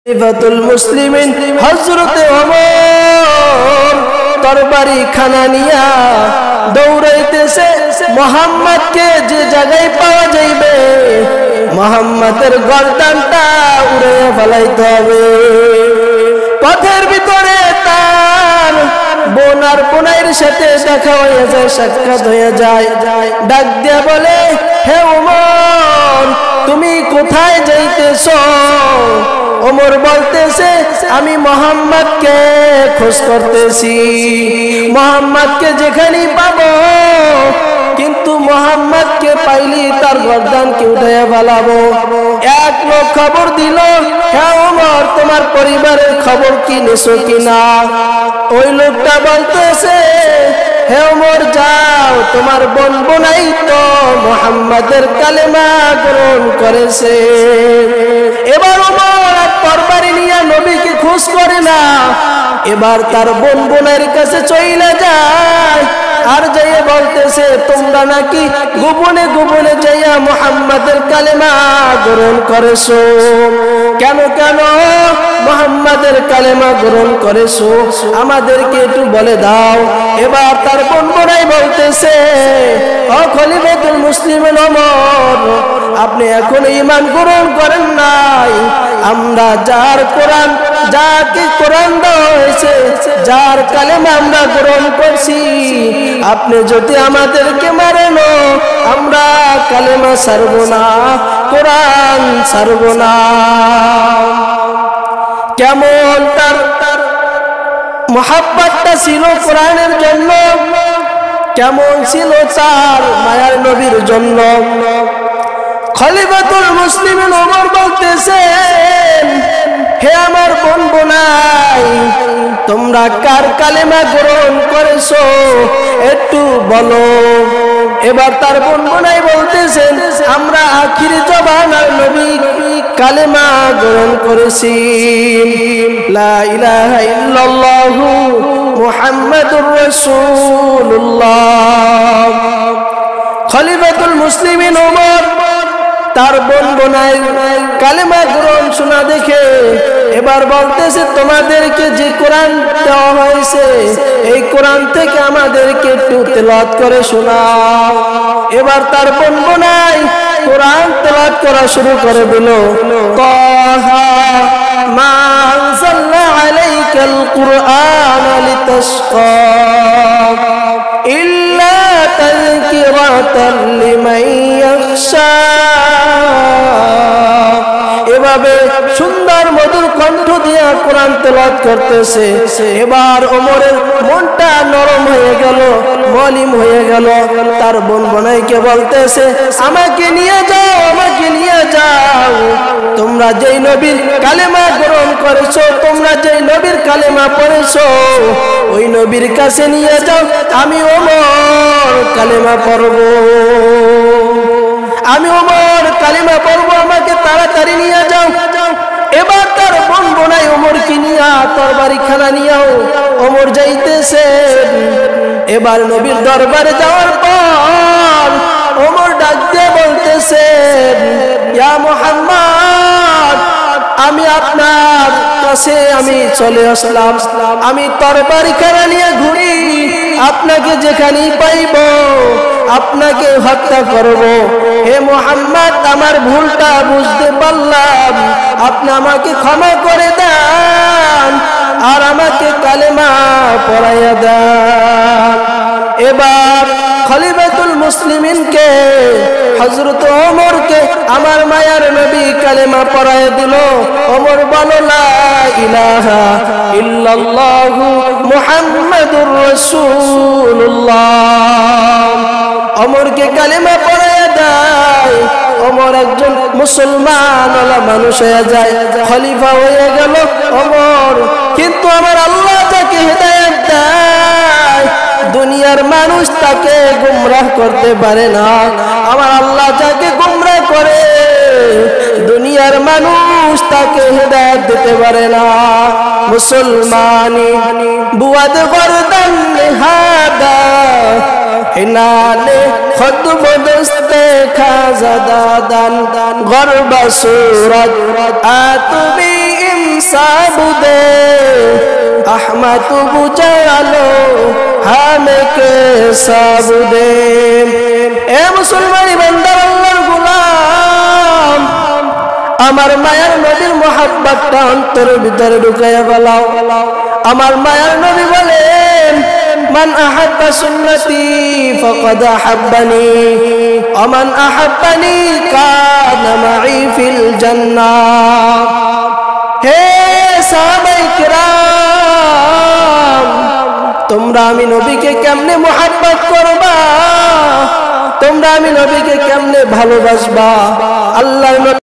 খলিফাতুল মুসলিমিন হযরতে ওমর তরবারি খানা নিয়া দৌড়াইতেছে মুহাম্মদকে যে জায়গায় পাওয়া যাইবে মুহাম্মদের গর্দানটা উড়িয়ে ফেলাইতে হবে। পথের ভিতরে তার বোন আর বোনের সাথে দেখা হয়ে যায়, সাক্ষাৎ হয়ে যায়। ডাক দিয়া বলে, হে ওমর তুমি কোথায় যাইতেছো? ওমর বলতেছে, আমি মুহাম্মদকে খোঁজ করতেছি, মুহাম্মদকে যেখানেই পাবো, কিন্তু মুহাম্মদকে পাইলি তার গর্দানকে উঠাইয়া ফেলাবো। এক লোক খবর দিল, হ্যাঁ ওমর তোমার পরিবারের খবর কি নিছো কিনা? ওই লোকটা বলতেছে, হে ওমর যাও, তোমার বোন বোনাই তো মুহাম্মাদের কালেমা গ্রহণ করেছে। এবার ওমর আর তরবারি নিয়ে নবীকে খোঁজ করে না, এবার তার বোন বোনের কাছে চলে যায় আর যাইয়া বলতেছে, তোমরা নাকি গোপনে গোপনে যাইয়া মুহাম্মাদের কালেমা গ্রহণ করেছো। কেন কেন মুহাম্মাদের কালেমা গ্রহণ করেছো আমাদেরকে একটু বলে দাও। এবার তার বোন বোনাই বলতেছে, ও খলিফাতুল মুসলিমিন ওমর, আপনি এখন ঈমান গ্রহণ করেন নাই। আমরা যার কোরআন, যাকে কোরআন দেওয়া হয়েছে, যার কালেমা আমরা গ্রহণ করছি, আপনি যদি আমাদেরকে মারেন আমরা কালেমা ছাড়ব না, কোরআন ছাড়ব না। কেমন তার মুহাব্বতটা ছিল কোরআনের জন্য, কেমন ছিল তার মায়ার নবীর জন্য। খলিফাতুল মুসলিমিন ওমর বলতেছেন, হে আমার বোন বোনাই, তোমরা কার কালেমা গ্রহণ করেছো একটু বলো। এবার তার বোন বোনাই বলতেছেন, আমরা আখির জবানার নবী কালেমা গ্রহণ করেছি, লা ইলাহা ইল্লাল্লাহু মুহাম্মাদুর রাসূলুল্লাহ। খলিফাতুল মুসলিমিন ওমর তার বোন বোনাই কালেমা গ্রহণ শোনা দেখে এবার বলতেছে, তোমাদেরকে যে কোরআন দেওয়া হয়েছে এই কোরআন থেকে আমাদেরকে একটু তেলাওয়াত করে শোনাও। এবার তার বোন বোনাই কোরআন তেলাওয়াত করা শুরু করে দিল। তাহা মা আনজালনা আলাইকাল কুরআনা লিতাশকা ইল্লা তাযকিরাতান লিমান ইয়াখশা। এভাবে সুন্দর মধুর কণ্ঠ দিয়া কোরআন তেলাওয়াত করতেছে। এবার ওমরের মনটা নরম হয়ে গেল, মলিন হয়ে গেল। তার বোন বোনাইকে বলতেছে, আমাকে নিয়ে যাও, আমাকে নিয়ে যাও, তোমরা যেই নবীর কালেমা গ্রহণ করেছো, তোমরা যেই নবীর কালেমা পড়েছো ওই নবীর কাছে নিয়ে যাও, আমি ওমর কালেমা পড়বো, আমি ওমর কালেমা পড়বো, আমাকে তাড়াতাড়ি নিয়ে যাও। এবার তার বোন বোনাই ওমরকে নিয়ে তরবারি খানা নিয়েও ওমর যাইতেছে। এবার নবীর দরবারে যাওয়ার পর ওমর ডাক দিয়ে বলতেছে, ইয়া মুহাম্মদ, আমি আপনার কাছে আমি চলে আসলাম, আমি তরবারি খানা নিয়ে ঘুরি, আপনাকে যেখানেই পাইব আপনাকে হত্যা করব। হে মুহাম্মদ, আমার ভুলটা বুঝতে পারলাম, আপনি আমাকে ক্ষমা করে দেন আর আমাকে কালেমা পড়াইয়া দেন। এবার খলিফাতুল মুসলিমিনকে হযরত ওমরকে আমার মায়ার নবী কালেমা পড়াইয়া দিল। ওমর বলো, লা ইলাহা ইল্লাল্লাহু মুহাম্মাদুর রাসূলুল্লাহ। ওমরকে কালেমা পড়াইয়া দেয়। ওমর একজন মুসলমান মানুষ হয়ে যায়, খলিফা হয়ে গেল ওমর। কিন্তু আমার আল্লাহ তাকে হিদায়াত দেয়, দুনিয়ার মানুষ তাকে গুমরাহ করতে পারে না। আমার আল্লাহ যাকে গুমরাহ করে দুনিয়ার মানুষ তাকে হিদায়াত দিতে পারে না। মুসলমানি বুয়াদ গর্দান নেহাদা হিনালে খতব দস্তে খাজা দাদান গরবা সুরত আতুবি साबुदे अहमद बुझालो हमें के साबुदे। ए मुसलमानी बंदा अल्लाहर गुलाम আমার মায়ার নবীর মোহাব্বতটা অন্তরের ভিতরে ঢুকাইয়া ফেলাও। আমার মায়ার নবী বলেন মান আহাব্বা সুন্নতি ফাকাদ আহাব্বানি ওয়া মান আহাব্বানি কানা মাই ফিল জান্নাহ। হে সাহাবায়ে কিরাম, তোমরা আমি নবীকে কেমনে মোহাব্বত করবা, তোমরা আমি নবীকে কেমনে ভালোবাসবা? আল্লাহর